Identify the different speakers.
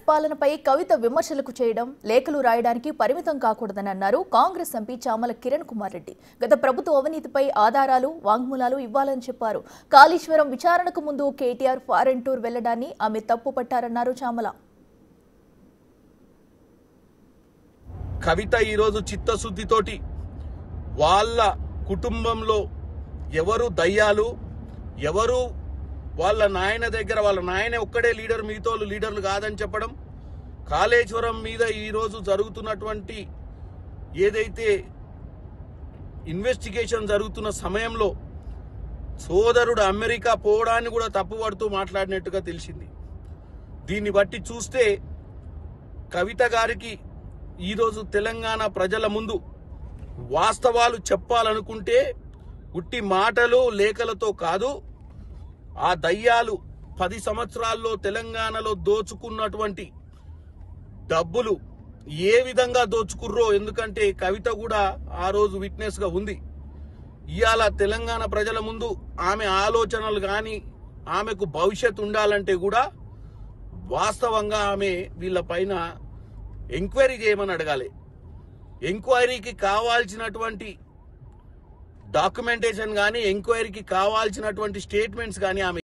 Speaker 1: పాలనపై కవిత విమర్శలకు చేయడం, లేఖలు రాయడానికి పరిమితం కాకూడదని అన్నారు కాంగ్రెస్ ఎంపీ చామల కిరణ్ కుమార్ రెడ్డి. గత ప్రభుత్వ అవినీతిపై ఆధారాలు, వాంగ్మూలాలు ఇవ్వాలని చెప్పారు. కాళేశ్వరం విచారణకు ముందు కేటీఆర్ ఫారెన్ టూర్ వెళ్లడాన్ని ఆమె తప్పుపట్టారన్నారు చామల.
Speaker 2: కవిత ఈరోజు చిత్తశుద్ధితోటి వాళ్ళ కుటుంబంలో ఎవరు దయ్యాలు, ఎవరు వాళ్ళ నాయన దగ్గర వాళ్ళ నాయనే ఒక్కడే లీడర్, మిగతా లీడర్లు కాదని చెప్పడం, కాళేశ్వరం మీద ఈరోజు జరుగుతున్నటువంటి ఏదైతే ఇన్వెస్టిగేషన్ జరుగుతున్న సమయంలో సోదరుడు అమెరికా పోవడాన్ని కూడా తప్పుపడుతూ మాట్లాడినట్టుగా తెలిసింది. దీన్ని బట్టి చూస్తే కవిత గారికి ఈరోజు తెలంగాణ ప్రజల ముందు వాస్తవాలు చెప్పాలనుకుంటే ఉట్టి మాటలు లేఖలతో కాదు, ఆ దయ్యాలు 10 సంవత్సరాల్లో తెలంగాణలో దోచుకున్నటువంటి డబ్బులు ఏ విధంగా దోచుకుర్రో, ఎందుకంటే కవిత కూడా ఆ రోజు విట్నెస్ గా ఉంది. ఇవాళ తెలంగాణ ప్రజల ముందు ఆమె ఆలోచనలు కానీ ఆమెకు భవిష్యత్తు ఉండాలంటే కూడా వాస్తవంగా ఆమె వీళ్ళ పైన ఎంక్వైరీ చేయమని అడగాలి. ఎంక్వైరీకి కావాల్సినటువంటి డాక్యుమెంటేషన్ కానీ, ఎంక్వైరీకి కావాల్సినటువంటి స్టేట్మెంట్స్ కానీ ఆమె